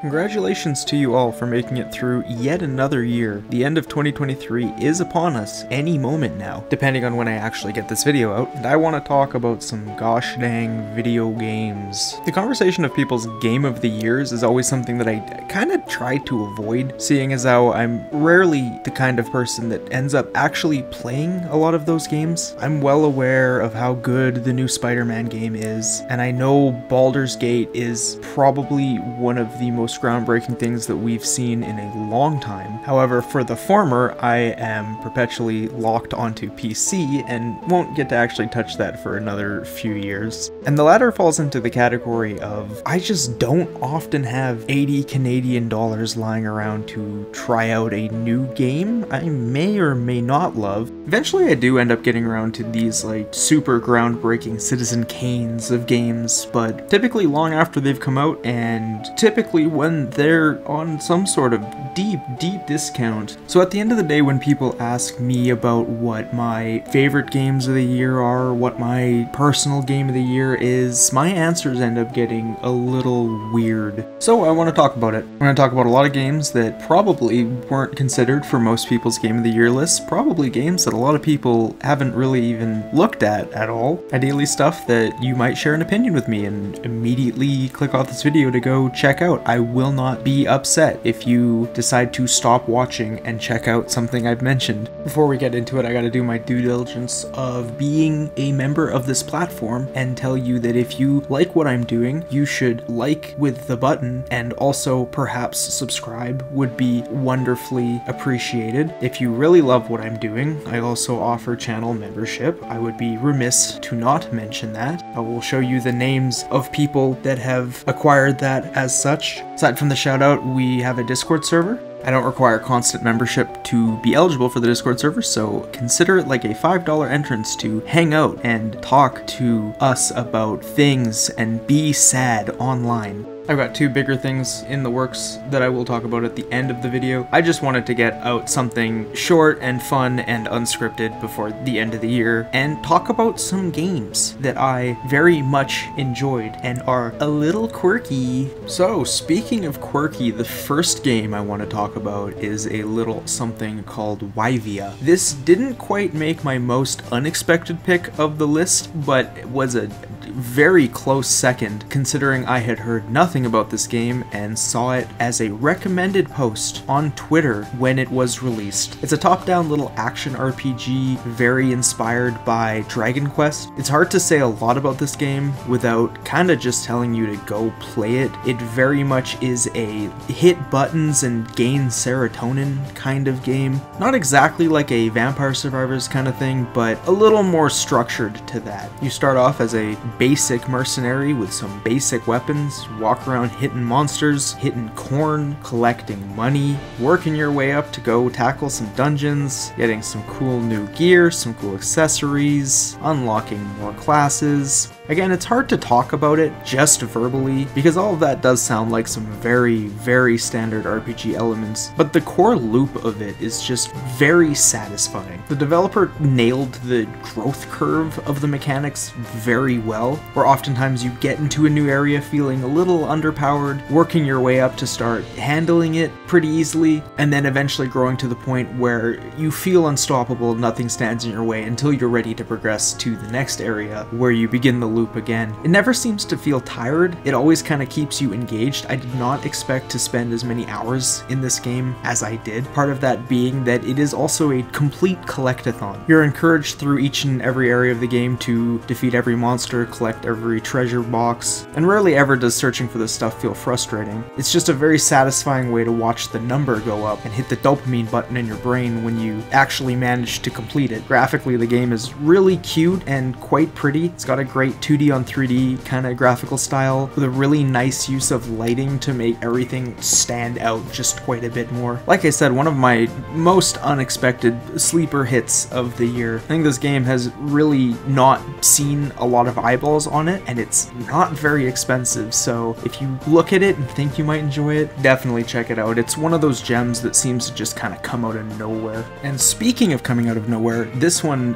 Congratulations to you all for making it through yet another year. The end of 2023 is upon us any moment now, depending on when I actually get this video out, and I want to talk about some gosh dang video games. The conversation of people's game of the years is always something that I kind of try to avoid, seeing as how I'm rarely the kind of person that ends up actually playing a lot of those games. I'm well aware of how good the new Spider-Man game is, and I know Baldur's Gate is probably one of the most groundbreaking things that we've seen in a long time. However, for the former, I am perpetually locked onto PC and won't get to actually touch that for another few years. And the latter falls into the category of I just don't often have 80 Canadian dollars lying around to try out a new game I may or may not love. Eventually I do end up getting around to these like super groundbreaking Citizen Kanes of games, but typically long after they've come out and typically when they're on some sort of deep discount. So at the end of the day, when people ask me about what my favorite games of the year are, what my personal game of the year is, my answers end up getting a little weird. So I want to talk about it. I'm going to talk about a lot of games that probably weren't considered for most people's game of the year lists, probably games that a lot of people haven't really even looked at all. Ideally stuff that you might share an opinion with me and immediately click off this video to go check out. I will not be upset if you decide to stop watching and check out something I've mentioned. Before we get into it, I gotta do my due diligence of being a member of this platform and tell you that if you like what I'm doing, you should like with the button and also perhaps subscribe would be wonderfully appreciated. If you really love what I'm doing, I also offer channel membership. I would be remiss to not mention that. I will show you the names of people that have acquired that as such. Aside from the shout out, we have a Discord server. I don't require constant membership to be eligible for the Discord server, so consider it like a $5 entrance to hang out and talk to us about things and be sad online. I've got two bigger things in the works that I will talk about at the end of the video. I just wanted to get out something short and fun and unscripted before the end of the year and talk about some games that I very much enjoyed and are a little quirky. So speaking of quirky, the first game I want to talk about is a little something called Wyvia. This didn't quite make my most unexpected pick of the list, but it was a very close second considering I had heard nothing about this game and saw it as a recommended post on Twitter when it was released. It's a top-down little action RPG very inspired by Dragon Quest. It's hard to say a lot about this game without kinda just telling you to go play it. It very much is a hit buttons and gain serotonin kind of game. Not exactly like a Vampire Survivors kind of thing, but a little more structured to that. You start off as a basic mercenary with some basic weapons, walk around hitting monsters, hitting corn, collecting money, working your way up to go tackle some dungeons, getting some cool new gear, some cool accessories, unlocking more classes. Again, it's hard to talk about it just verbally because all of that does sound like some very standard RPG elements, but the core loop of it is just very satisfying. The developer nailed the growth curve of the mechanics very well, where oftentimes you get into a new area feeling a little underpowered, working your way up to start handling it pretty easily, and then eventually growing to the point where you feel unstoppable, nothing stands in your way until you're ready to progress to the next area where you begin the loop again. It never seems to feel tired. It always kind of keeps you engaged. I did not expect to spend as many hours in this game as I did. Part of that being that it is also a complete collectathon. You're encouraged through each and every area of the game to defeat every monster, collect every treasure box, and rarely ever does searching for this stuff feel frustrating. It's just a very satisfying way to watch the number go up and hit the dopamine button in your brain when you actually manage to complete it. Graphically, the game is really cute and quite pretty. It's got a great 2D on 3D kind of graphical style with a really nice use of lighting to make everything stand out just quite a bit more. Like I said, one of my most unexpected sleeper hits of the year. I think this game has really not seen a lot of eyeballs on it, and it's not very expensive, so if you look at it and think you might enjoy it, definitely check it out. It's one of those gems that seems to just kind of come out of nowhere. And speaking of coming out of nowhere, this one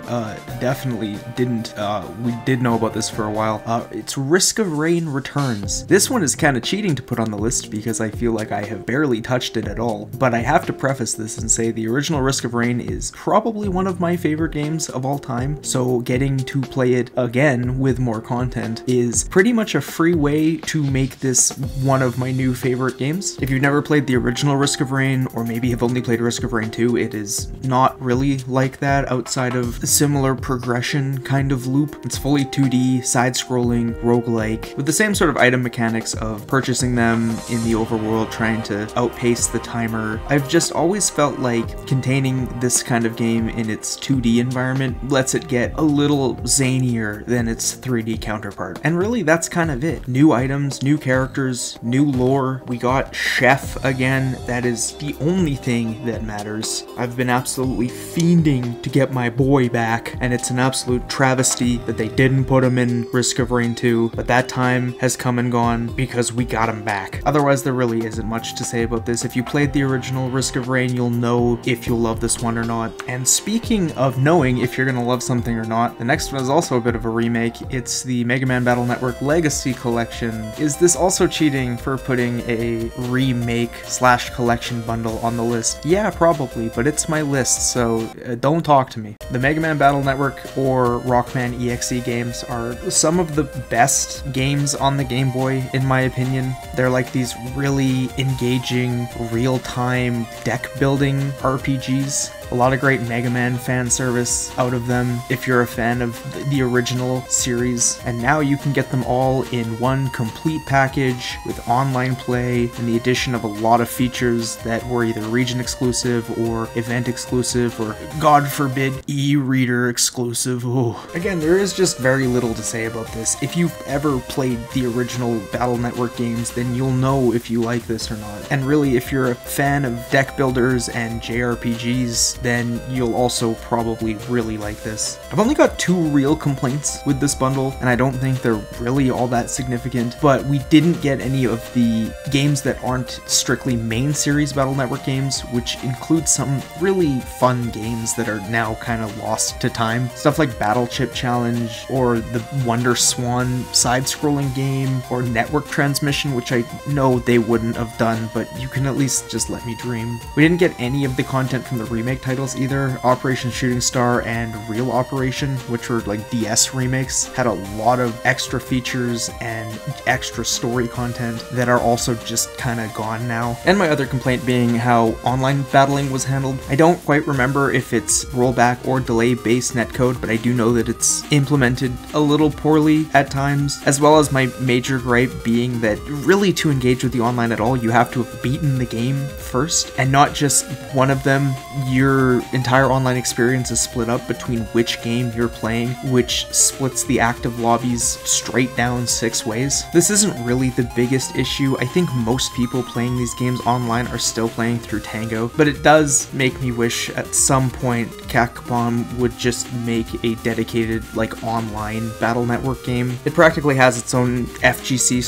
definitely didn't. We did know about this for a while. It's Risk of Rain Returns. This one is kind of cheating to put on the list because I feel like I have barely touched it at all, but I have to preface this and say the original Risk of Rain is probably one of my favorite games of all time, so getting to play it again with more content is pretty much a free way to make this one of my new favorite games. If you've never played the original Risk of Rain, or maybe have only played Risk of Rain 2, it is not really like that outside of a similar progression kind of loop. It's fully 2D, side-scrolling, roguelike, with the same sort of item mechanics of purchasing them in the overworld, trying to outpace the timer. I've just always felt like containing this kind of game in its 2D environment lets it get a little zanier than its 3D counterpart. And really, that's kind of it. New items, new characters, new lore. We got Chef again. That is the only thing that matters. I've been absolutely fiending to get my boy back, and it's an absolute travesty that they didn't put him in Risk of Rain 2, but that time has come and gone because we got him back. Otherwise, there really isn't much to say about this. If you played the original Risk of Rain, you'll know if you'll love this one or not. And speaking of knowing if you're gonna love something or not, the next one is also a bit of a remake. It's the Mega Man Battle Network Legacy Collection. Is this also cheating for putting a remake / collection bundle on the list? Yeah, probably, but it's my list, so don't talk to me. The Mega Man Battle Network or Rockman EXE games are some of the best games on the Game Boy, in my opinion. They're like these really engaging, real-time deck-building RPGs. A lot of great Mega Man fan service out of them if you're a fan of the original series, and now you can get them all in one complete package with online play and the addition of a lot of features that were either region exclusive or event exclusive or, God forbid, e-reader exclusive. Ooh. Again, there is just very little to say about this. If you've ever played the original Battle Network games, then you'll know if you like this or not. And really, if you're a fan of deck builders and JRPGs, then you'll also probably really like this. I've only got 2 real complaints with this bundle, and I don't think they're really all that significant, but we didn't get any of the games that aren't strictly main series Battle Network games, which include some really fun games that are now kind of lost to time. Stuff like Battle Chip Challenge, or the Wonder Swan side-scrolling game, or Network Transmission, which I know they wouldn't have done, but you can at least just let me dream. We didn't get any of the content from the remake titles either. Operation Shooting Star and Real Operation, which were like DS remakes, had a lot of extra features and extra story content that are also just kind of gone now. And my other complaint being how online battling was handled. I don't quite remember if it's rollback or delay based netcode, but I do know that it's implemented a little poorly at times, as well as my major gripe being that really to engage with the online at all, you have to have beaten the game first, and not just one of them. Your entire online experience is split up between which game you're playing, which splits the active lobbies straight down 6 ways. This isn't really the biggest issue. I think most people playing these games online are still playing through Tango, but it does make me wish at some point Capcom would just make a dedicated like online Battle Network game. It practically has its own FGC /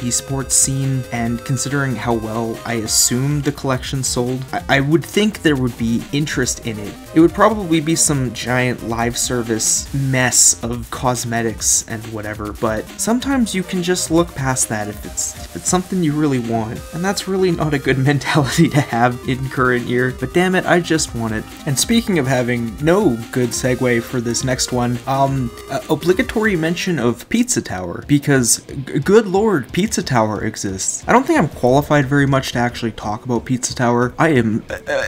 esports scene, and considering how well I assume the collection sold, I would think there would be interest in it. It would probably be some giant live service mess of cosmetics and whatever, but sometimes you can just look past that if it's something you really want, and that's really not a good mentality to have in current year, but damn it, I just want it. And speaking of having no good segue for this next one, obligatory mention of Pizza Tower, because good lord, Pizza Tower exists. I don't think I'm qualified very much to actually talk about Pizza Tower. I am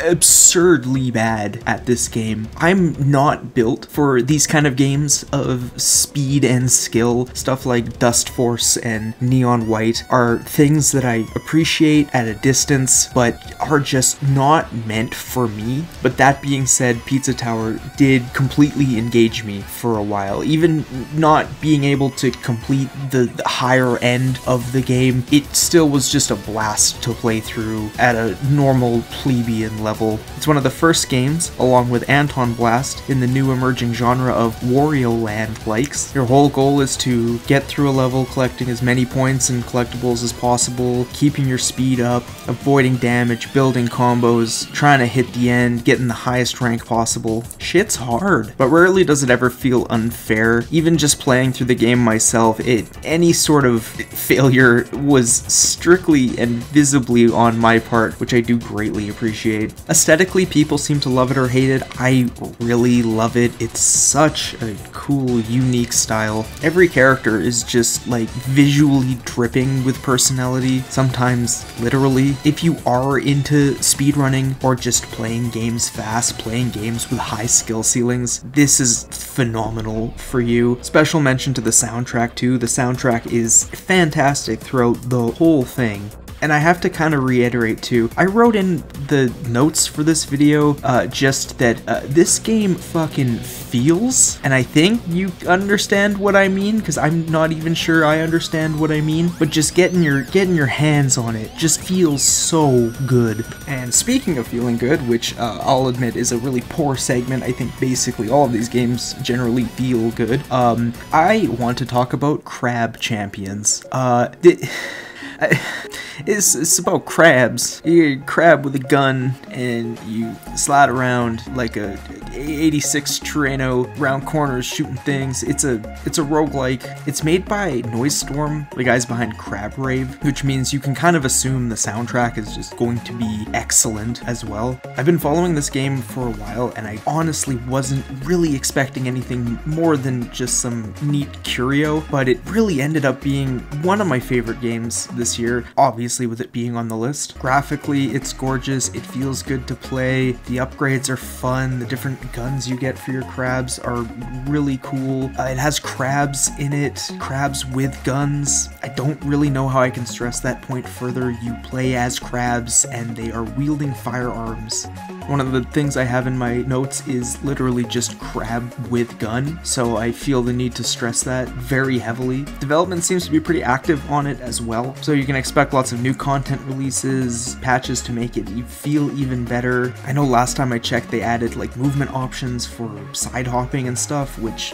absurdly bad at this game. I'm not built for these kind of games of speed and skill. Stuff like Dust Force and Neon White are things that I appreciate at a distance, but are just not meant for me. But that being said, Pizza Tower did completely engage me for a while. Even not being able to complete the higher end of the game, it still was just a blast to play through at a normal plebeian level. It's one of the first games, along with Anton Blast, in the new emerging genre of Wario Land likes. Your whole goal is to get through a level collecting as many points and collectibles as possible, keeping your speed up, avoiding damage, building combos, trying to hit the end, getting the highest rank possible. Shit's hard, but rarely does it ever feel unfair. Even just playing through the game myself, any sort of failure was strictly and visibly on my part, which I do greatly appreciate. Aesthetically, people seem to love it or hate it. I really love it. It's such a cool, unique style. Every character is just like visually dripping with personality, sometimes literally. If you are into speedrunning or just playing games fast, playing games with high skill ceilings, this is phenomenal for you. Special mention to the soundtrack too. The soundtrack is fantastic throughout the whole thing. And I have to kind of reiterate too, I wrote in the notes for this video just that this game fucking feels, and I think you understand what I mean, because I'm not even sure I understand what I mean, but just getting your hands on it just feels so good. And speaking of feeling good, which I'll admit is a really poor segment, I think basically all of these games generally feel good, I want to talk about crab champions. It's about crabs. You're a crab with a gun, and you slide around like a 86 Terrano, round corners, shooting things. It's a roguelike. It's made by Noisestorm, the guys behind Crab Rave, which means you can kind of assume the soundtrack is just going to be excellent as well. I've been following this game for a while, and I honestly wasn't really expecting anything more than just some neat curio, but it really ended up being one of my favorite games this year, obviously with it being on the list. Graphically, it's gorgeous, it feels good to play, the upgrades are fun, the different guns you get for your crabs are really cool. It has crabs in it, crabs with guns. I don't really know how I can stress that point further. You play as crabs and they are wielding firearms. One of the things I have in my notes is literally just crab with gun, so I feel the need to stress that very heavily. Development seems to be pretty active on it as well, so you can expect lots of new content releases, patches to make it feel even better. I know last time I checked they added like movement options for side hopping and stuff, which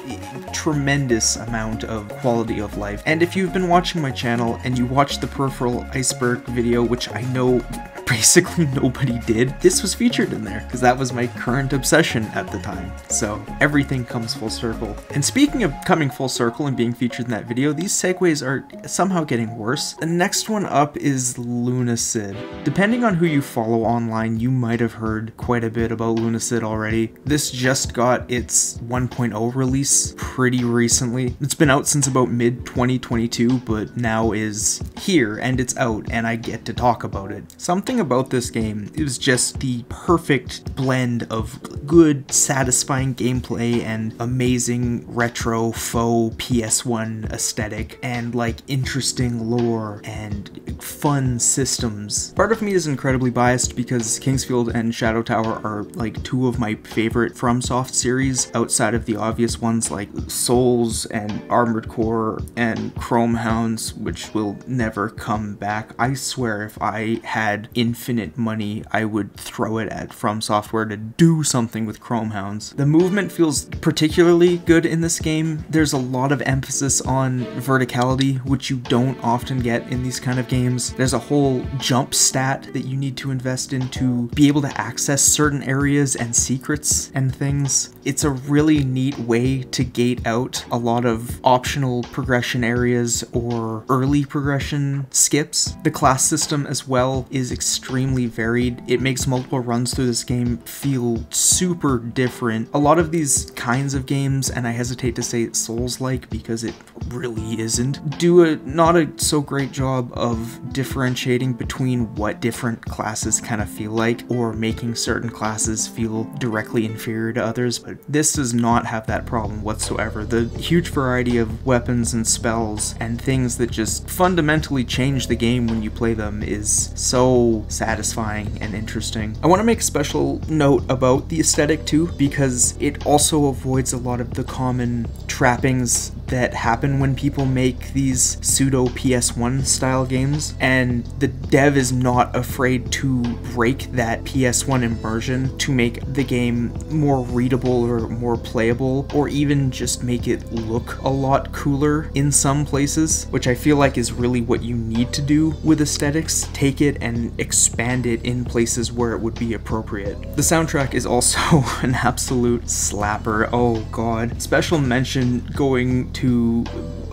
tremendous amount of quality of life. And if you've been watching my channel and you watched the Peripheral Iceberg video, which I know basically nobody did, this was featured in there because that was my current obsession at the time. So everything comes full circle. And speaking of coming full circle and being featured in that video, these segues are somehow getting worse. The next one up is Lunacid. Depending on who you follow online, you might have heard quite a bit about Lunacid already. This just got its 1.0 release pretty recently. It's been out since about mid-2022, but now is here and it's out and I get to talk about it. Something about this game, it was just the perfect blend of good, satisfying gameplay and amazing retro faux PS1 aesthetic and like interesting lore and fun systems. Part of me is incredibly biased because Kingsfield and Shadow Tower are like two of my favorite FromSoft series outside of the obvious ones like Souls and Armored Core and Chrome Hounds, which will never come back. I swear if I had infinite money, I would throw it at From Software to do something with Chrome Hounds. The movement feels particularly good in this game. There's a lot of emphasis on verticality, which you don't often get in these kind of games. There's a whole jump stat that you need to invest in to be able to access certain areas and secrets and things. It's a really neat way to gate out a lot of optional progression areas or early progression skips. The class system as well is extremely varied. It makes multiple runs through this game feel super different. A lot of these kinds of games, and I hesitate to say Souls-like because it really isn't, do a not a so great job of differentiating between what different classes kind of feel like or making certain classes feel directly inferior to others, but this does not have that problem whatsoever. The huge variety of weapons and spells and things that just fundamentally change the game when you play them is so satisfying and interesting. I want to make a special note about the aesthetic too, because it also avoids a lot of the common trappings that happen when people make these pseudo PS1 style games, and the dev is not afraid to break that PS1 immersion to make the game more readable or more playable, or even just make it look a lot cooler in some places, which I feel like is really what you need to do with aesthetics. Take it and expand it in places where it would be appropriate. The soundtrack is also an absolute slapper. Oh god. Special mention going to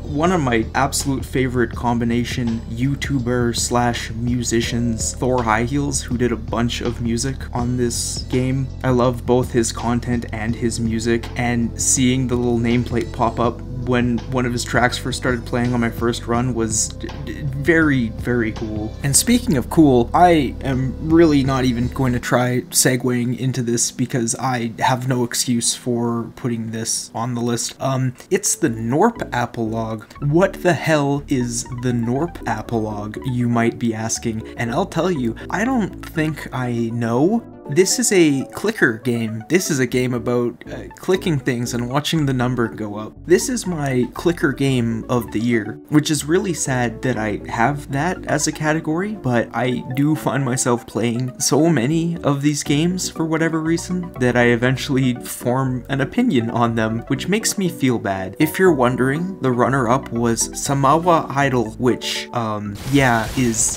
one of my absolute favorite combination YouTuber slash musicians, Thor High Heels, who did a bunch of music on this game. I love both his content and his music, and seeing the little nameplate pop up when one of his tracks first started playing on my first run was very, very cool. And speaking of cool, I am really not even going to try segueing into this because I have no excuse for putting this on the list. It's the Gnorp Apologue. What the hell is the Gnorp Apologue, you might be asking? And I'll tell you, I don't think I know. This is a clicker game. This is a game about clicking things and watching the number go up. This is my clicker game of the year, which is really sad that I have that as a category, but I do find myself playing so many of these games for whatever reason that I eventually form an opinion on them, which makes me feel bad. If you're wondering, the runner-up was Samawa Idol, which, yeah, is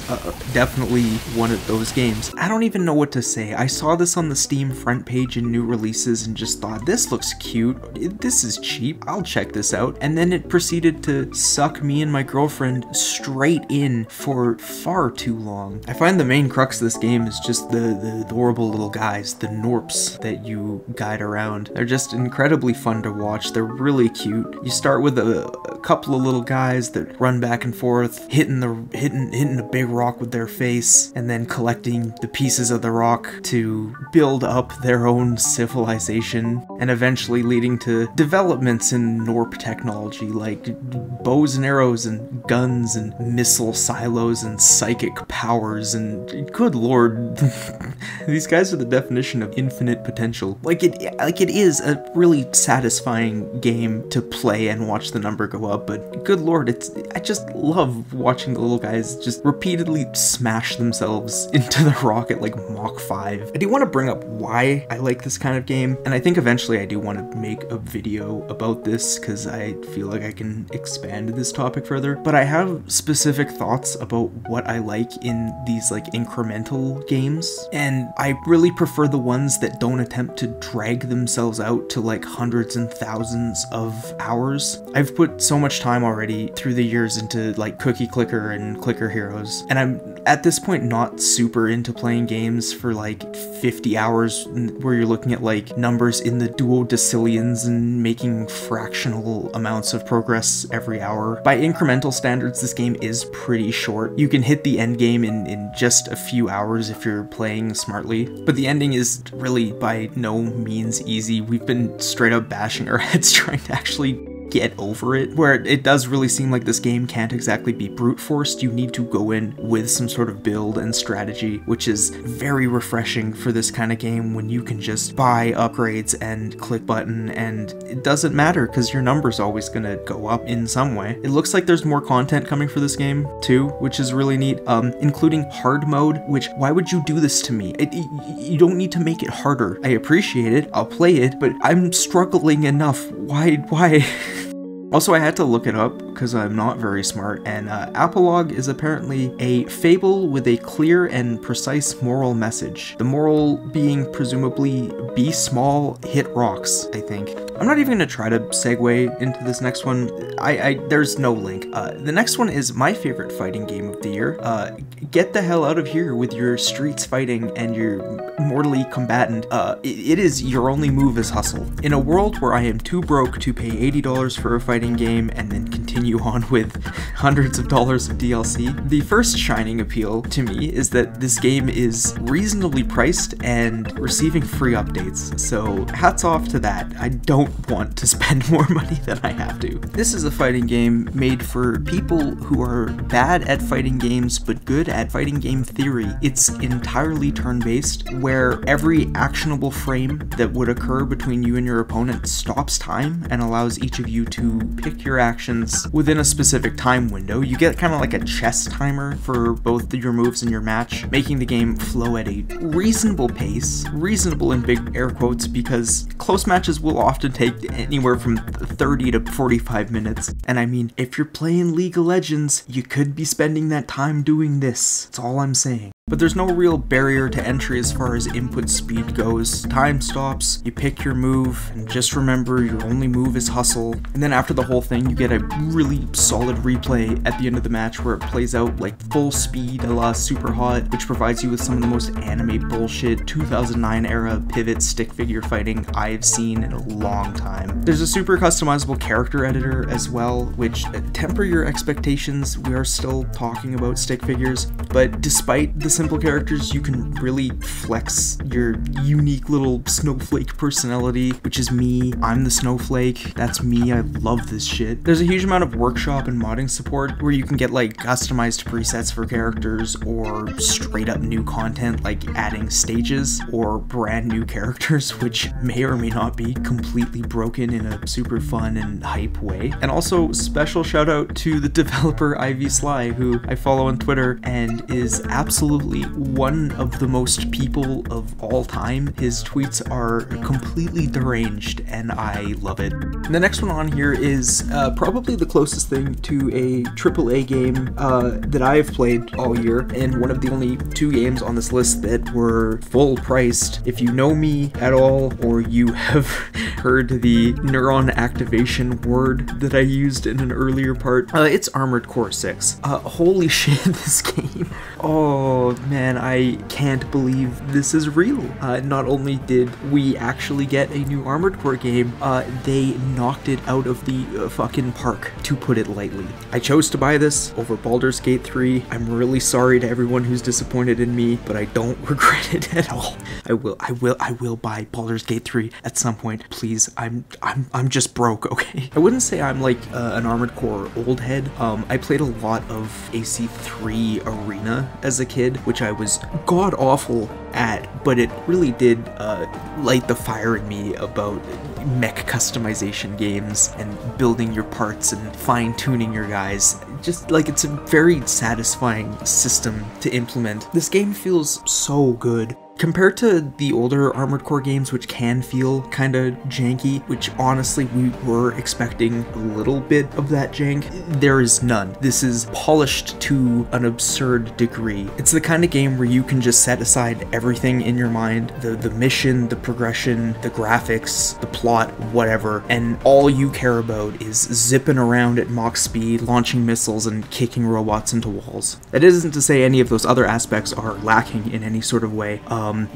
definitely one of those games. I don't even know what to say. I saw this on the Steam front page in new releases and just thought, this looks cute, this is cheap, I'll check this out. And then it proceeded to suck me and my girlfriend straight in for far too long. I find the main crux of this game is just the adorable little guys, the Gnorps that you guide around. They're just incredibly fun to watch. They're really cute. You start with a couple of little guys that run back and forth, hitting a big rock with their face, and then collecting the pieces of the rock to build up their own civilization, and eventually leading to developments in Gnorp technology like bows and arrows and guns and missile silos and psychic powers, and good lord, these guys are the definition of infinite potential. Like it is a really satisfying game to play and watch the number go up, but good lord, I just love watching the little guys just repeatedly smash themselves into the rock at like Mach 5. I do want to bring up why I like this kind of game, and I think eventually I do want to make a video about this because I feel like I can expand this topic further, but I have specific thoughts about what I like in these like incremental games, and I really prefer the ones that don't attempt to drag themselves out to like hundreds and thousands of hours. I've put so much time already through the years into like Cookie Clicker and Clicker Heroes, and I'm at this point not super into playing games for like 50 hours where you're looking at like numbers in the duodecillions and making fractional amounts of progress every hour. By incremental standards, this game is pretty short. You can hit the end game in just a few hours if you're playing smartly, but the ending is really by no means easy. We've been straight up bashing our heads trying to actually get over it, where it does really seem like this game can't exactly be brute forced. You need to go in with some sort of build and strategy, which is very refreshing for this kind of game when you can just buy upgrades and click button and it doesn't matter because your number's always gonna go up in some way. It looks like there's more content coming for this game too, which is really neat, including hard mode, which why would you do this to me? You don't need to make it harder. I appreciate it, I'll play it, but I'm struggling enough. Why? Also, I had to look it up because I'm not very smart, and Apologue is apparently a fable with a clear and precise moral message. The moral being presumably be small, hit rocks, I think. I'm not even going to try to segue into this next one. There's no link. The next one is my favorite fighting game of the year. Get the hell out of here with your streets fighting and your mortally combatant. It is your only move is hustle. In a world where I am too broke to pay $80 for a fighting game and then continue continue on with hundreds of dollars of DLC. The first shining appeal to me is that this game is reasonably priced and receiving free updates, so hats off to that. I don't want to spend more money than I have to. This is a fighting game made for people who are bad at fighting games but good at fighting game theory. It's entirely turn-based, where every actionable frame that would occur between you and your opponent stops time and allows each of you to pick your actions within a specific time window. You get kind of like a chess timer for both your moves and your match, making the game flow at a reasonable pace. Reasonable in big air quotes, because close matches will often take anywhere from 30 to 45 minutes. And I mean, if you're playing League of Legends, you could be spending that time doing this. That's all I'm saying. But there's no real barrier to entry as far as input speed goes. Time stops, you pick your move, and just remember your only move is hustle. And then after the whole thing, you get a really solid replay at the end of the match where it plays out like full speed a la Super Hot, which provides you with some of the most anime bullshit 2009 era pivot stick figure fighting I've seen in a long time. There's a super customizable character editor as well, which temper your expectations. We are still talking about stick figures, but despite the simple characters, you can really flex your unique little snowflake personality, which is me. I'm the snowflake. That's me. I love this shit. There's a huge amount of workshop and modding support where you can get like customized presets for characters or straight up new content like adding stages or brand new characters, which may or may not be completely broken in a super fun and hype way. And also special shout out to the developer Ivy Sly, who I follow on Twitter and is absolutely one of the most people of all time. His tweets are completely deranged and I love it. The next one on here is probably the closest thing to a AAA game that I've played all year, and one of the only 2 games on this list that were full priced. If you know me at all, or you have heard the neuron activation word that I used in an earlier part, it's Armored Core 6. Holy shit, this game. Oh man, I can't believe this is real. Not only did we actually get a new Armored Core game, they knocked it out of the fucking park, to put it lightly. I chose to buy this over Baldur's Gate 3. I'm really sorry to everyone who's disappointed in me, but I don't regret it at all. I will buy Baldur's Gate 3 at some point. Please, I'm just broke, okay? I wouldn't say I'm like an Armored Core old head. I played a lot of AC3 Arena as a kid, which I was god-awful at, but it really did light the fire in me about mech customization games and building your parts and fine-tuning your guys. Just like, it's a very satisfying system to implement. This game feels so good. Compared to the older Armored Core games, which can feel kinda janky, which honestly we were expecting a little bit of that jank, there is none. This is polished to an absurd degree. It's the kind of game where you can just set aside everything in your mind, the mission, the progression, the graphics, the plot, whatever, and all you care about is zipping around at Mach speed, launching missiles, and kicking robots into walls. That isn't to say any of those other aspects are lacking in any sort of way.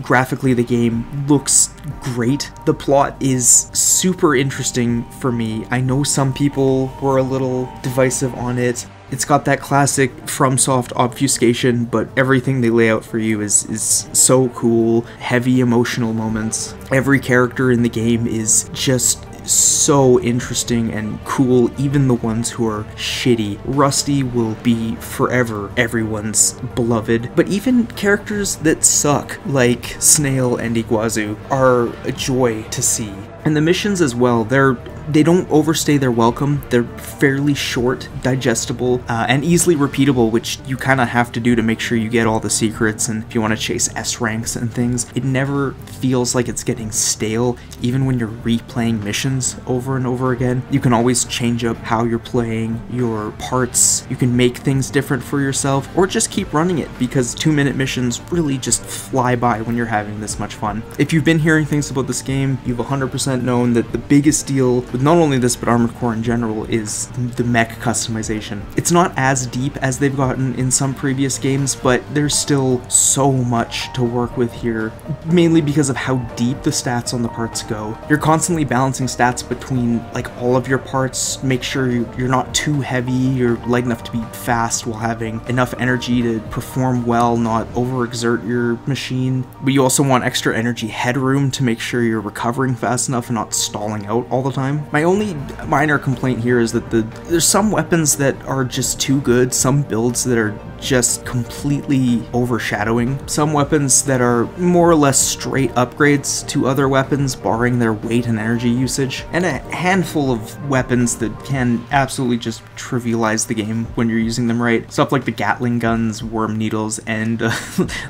Graphically, the game looks great. The plot is super interesting for me. I know some people were a little divisive on it. It's got that classic FromSoft obfuscation, but everything they lay out for you is so cool. Heavy emotional moments. Every character in the game is just so interesting and cool, even the ones who are shitty. Rusty will be forever everyone's beloved, but even characters that suck, like Snail and Iguazu, are a joy to see. And the missions as well, they don't overstay their welcome. They're fairly short, digestible, and easily repeatable, which you kind of have to do to make sure you get all the secrets, and if you want to chase S ranks and things. It never feels like it's getting stale, even when you're replaying missions over and over again. You can always change up how you're playing your parts. You can make things different for yourself, or just keep running it, because 2-minute missions really just fly by when you're having this much fun. If you've been hearing things about this game, you've 100% known that the biggest deal with with not only this but Armored Core in general is the mech customization. It's not as deep as they've gotten in some previous games, but there's still so much to work with here, mainly because of how deep the stats on the parts go. You're constantly balancing stats between like all of your parts, make sure you're not too heavy, you're light enough to be fast while having enough energy to perform well, not overexert your machine. But you also want extra energy headroom to make sure you're recovering fast enough and not stalling out all the time. My only minor complaint here is that there's some weapons that are just too good, some builds that are just completely overshadowing, some weapons that are more or less straight upgrades to other weapons, barring their weight and energy usage, and a handful of weapons that can absolutely just trivialize the game when you're using them right. Stuff like the Gatling guns, worm needles, and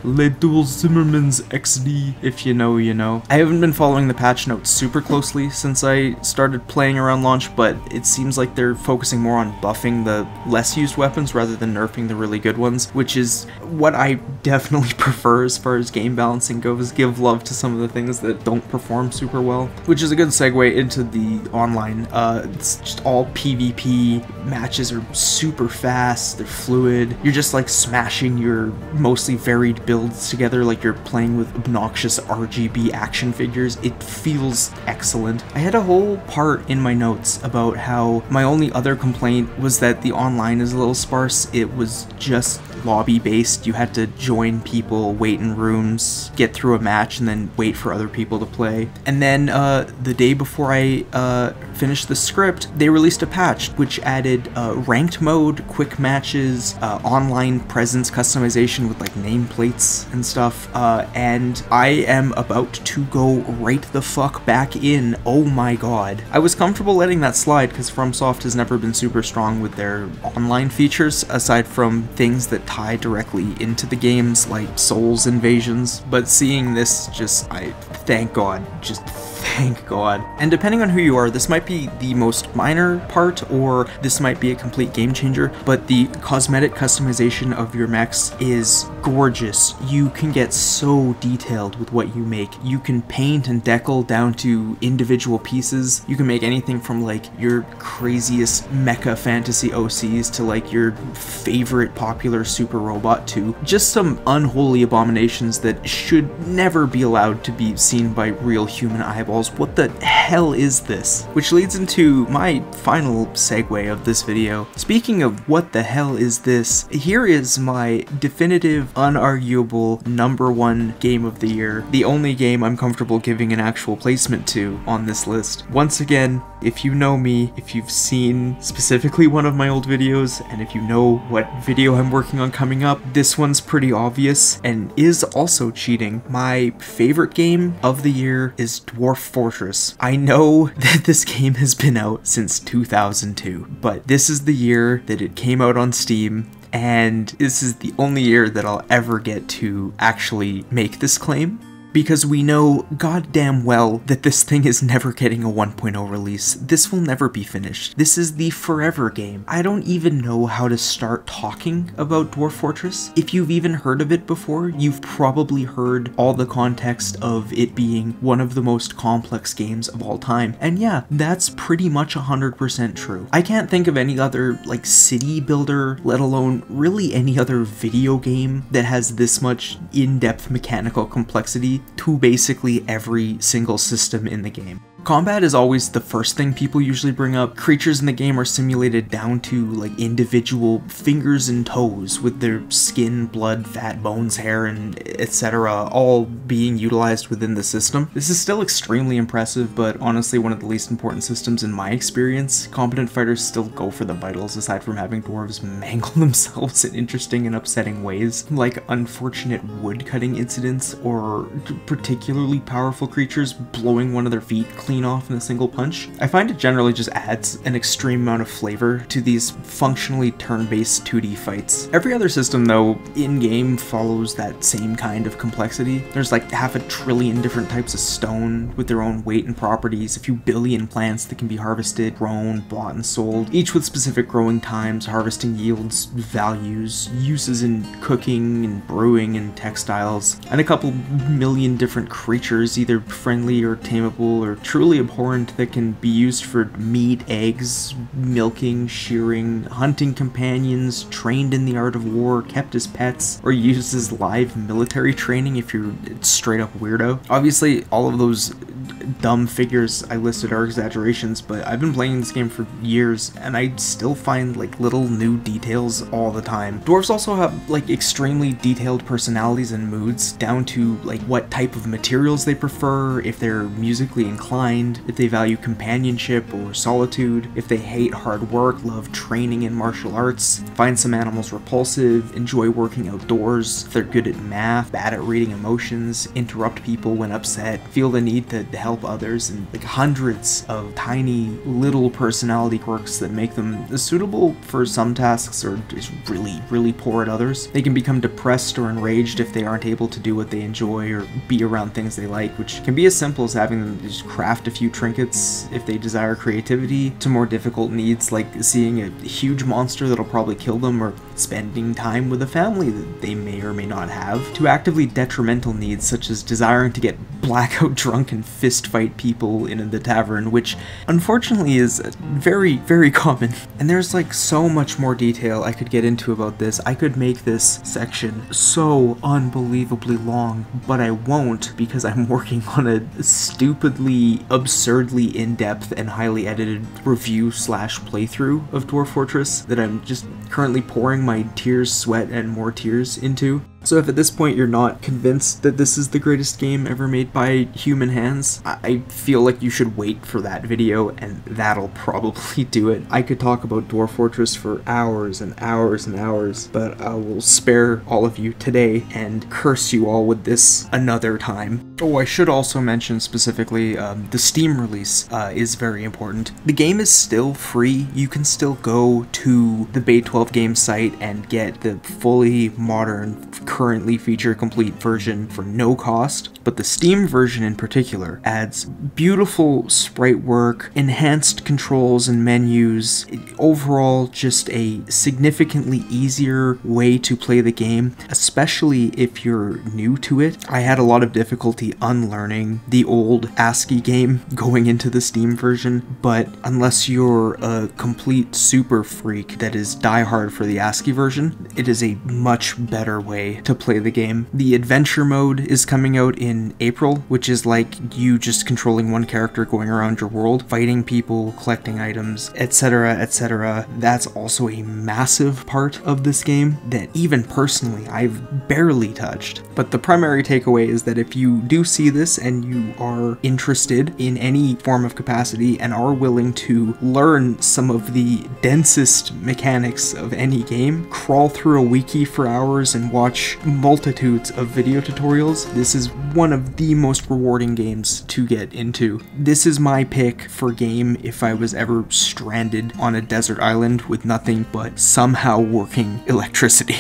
Le Dual Zimmerman's XD, if you know, you know. I haven't been following the patch notes super closely since I started playing around launch, but it seems like they're focusing more on buffing the less used weapons rather than nerfing the really good ones, which is what I definitely prefer as far as game balancing goes. Give love to some of the things that don't perform super well, which is a good segue into the online. It's just all PvP. Matches are super fast, they're fluid. You're just like smashing your mostly varied builds together like you're playing with obnoxious RGB action figures. It feels excellent. I had a whole part in my notes about how my only other complaint was that the online is a little sparse. It was just lobby based. You had to join people, wait in rooms, get through a match, and then wait for other people to play. And then the day before I finished the script, they released a patch which added ranked mode, quick matches, online presence customization with like nameplates and stuff, and I am about to go right the fuck back in. Oh my god. I was comfortable letting that slide because FromSoft has never been super strong with their online features, aside from things that tie directly into the games like Souls invasions, but seeing this, just, thank god, just thank god. And depending on who you are, this might be the most minor part, or this might be a complete game changer, but the cosmetic customization of your mechs is gorgeous. You can get so detailed with what you make. You can paint and decal down to individual pieces. You can make anything from like your craziest mecha fantasy OCs to like your favorite popular super robot to just some unholy abominations that should never be allowed to be seen by real human eyeballs. What the hell is this? Which leads into my final segue of this video. Speaking of what the hell is this, here is my definitive, unarguable #1 game of the year. The only game I'm comfortable giving an actual placement to on this list. Once again, if you know me, if you've seen specifically one of my old videos, and if you know what video I'm working on coming up, this one's pretty obvious and is also cheating. My favorite game of the year is Dwarf Fortress. I know that this game has been out since 2002, but this is the year that it came out on Steam, and this is the only year that I'll ever get to actually make this claim. Because we know goddamn well that this thing is never getting a 1.0 release. This will never be finished. This is the forever game. I don't even know how to start talking about Dwarf Fortress. If you've even heard of it before, you've probably heard all the context of it being one of the most complex games of all time. And yeah, that's pretty much 100% true. I can't think of any other like city builder, let alone really any other video game that has this much in-depth mechanical complexity to basically every single system in the game. Combat is always the first thing people usually bring up. Creatures in the game are simulated down to like individual fingers and toes, with their skin, blood, fat, bones, hair, and etc. all being utilized within the system. This is still extremely impressive, but honestly one of the least important systems in my experience. Competent fighters still go for the vitals, aside from having dwarves mangle themselves in interesting and upsetting ways, like unfortunate wood-cutting incidents, or particularly powerful creatures blowing one of their feet clean off in a single punch. I find it generally just adds an extreme amount of flavor to these functionally turn-based 2D fights. Every other system, though, in-game follows that same kind of complexity. There's like 500 billion different types of stone with their own weight and properties, a few billion plants that can be harvested, grown, bought, and sold, each with specific growing times, harvesting yields, values, uses in cooking and brewing and textiles, and a couple million different creatures, either friendly or tameable or truly truly abhorrent that can be used for meat, eggs, milking, shearing, hunting companions, trained in the art of war, kept as pets, or used as live military training if you're a straight up weirdo. Obviously, all of those dumb figures I listed are exaggerations, but I've been playing this game for years and I still find like little new details all the time. Dwarves also have like extremely detailed personalities and moods, down to like what type of materials they prefer, if they're musically inclined, if they value companionship or solitude, if they hate hard work, love training in martial arts, find some animals repulsive, enjoy working outdoors, if they're good at math, bad at reading emotions, interrupt people when upset, feel the need to help others, and like hundreds of tiny little personality quirks that make them suitable for some tasks or just really poor at others. They can become depressed or enraged if they aren't able to do what they enjoy or be around things they like, which can be as simple as having them just craft a few trinkets if they desire creativity, to more difficult needs like seeing a huge monster that'll probably kill them or spending time with a family that they may or may not have, to actively detrimental needs such as desiring to get blackout drunk and fist fight people in the tavern, which unfortunately is very common. And there's like so much more detail I could get into about this. I could make this section so unbelievably long, but I won't because I'm working on a stupidly, absurdly in-depth and highly edited review slash playthrough of Dwarf Fortress that I'm just currently pouring my tears, sweat, and more tears into. So if at this point you're not convinced that this is the greatest game ever made by human hands, I feel like you should wait for that video and that'll probably do it. I could talk about Dwarf Fortress for hours and hours and hours, but I will spare all of you today and curse you all with this another time. Oh, I should also mention specifically the Steam release is very important. The game is still free. You can still go to the Bay 12 game site and get the fully modern, currently feature complete version for no cost, but the Steam version in particular adds beautiful sprite work, enhanced controls and menus, overall just a significantly easier way to play the game, especially if you're new to it. I had a lot of difficulty unlearning the old ASCII game going into the Steam version, but unless you're a complete super freak that is diehard for the ASCII version, it is a much better way to play the game. The adventure mode is coming out in April, which is like you just controlling one character going around your world, fighting people, collecting items, etc, etc. That's also a massive part of this game that even personally I've barely touched. But the primary takeaway is that if you do see this and you are interested in any form of capacity and are willing to learn some of the densest mechanics of any game, crawl through a wiki for hours and watch multitudes of video tutorials, this is one of the most rewarding games to get into. This is my pick for game if I was ever stranded on a desert island with nothing but somehow working electricity.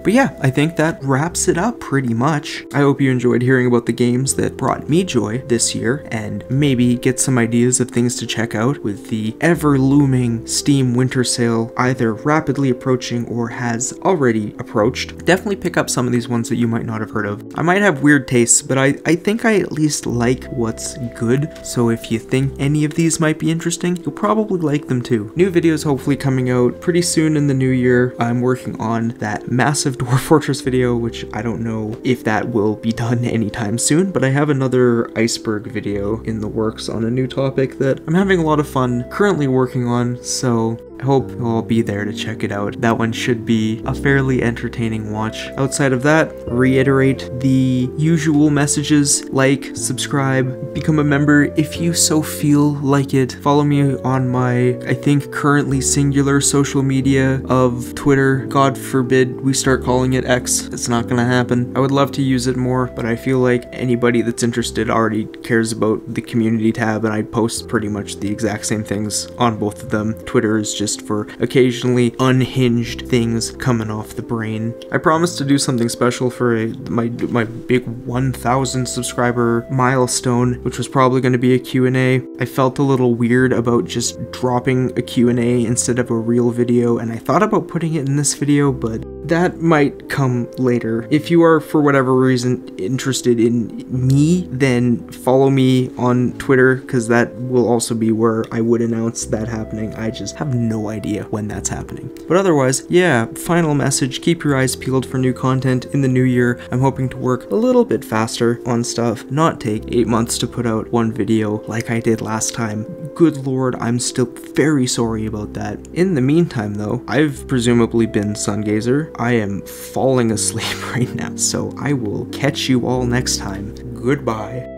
But yeah, I think that wraps it up pretty much. I hope you enjoyed hearing about the games that brought me joy this year, and maybe get some ideas of things to check out with the ever-looming Steam winter sale either rapidly approaching or has already approached. Definitely pick up some of these ones that you might not have heard of. I might have weird tastes, but I think I at least like what's good, so if you think any of these might be interesting, you'll probably like them too. New videos hopefully coming out pretty soon in the new year. I'm working on that massive Dwarf Fortress video, which I don't know if that will be done anytime soon, but I have another iceberg video in the works on a new topic that I'm having a lot of fun currently working on, so I hope you'll all be there to check it out. That one should be a fairly entertaining watch. Outside of that, reiterate the usual messages: like, subscribe, become a member if you so feel like it. Follow me on my, I think, currently singular social media of Twitter. God forbid we start calling it X. It's not gonna happen. I would love to use it more, but I feel like anybody that's interested already cares about the community tab, and I post pretty much the exact same things on both of them. Twitter is just for occasionally unhinged things coming off the brain. I promised to do something special for my big 1,000 subscriber milestone, which was probably going to be a Q&A. I felt a little weird about just dropping a Q&A instead of a real video, and I thought about putting it in this video, but that might come later. If you are, for whatever reason, interested in me, then follow me on Twitter, because that will also be where I would announce that happening. I just have no idea when that's happening. But otherwise, yeah, final message, keep your eyes peeled for new content in the new year. I'm hoping to work a little bit faster on stuff, not take 8 months to put out one video like I did last time. Good lord, I'm still very sorry about that. In the meantime though, I've presumably been Sungazer. I am falling asleep right now, so I will catch you all next time. Goodbye.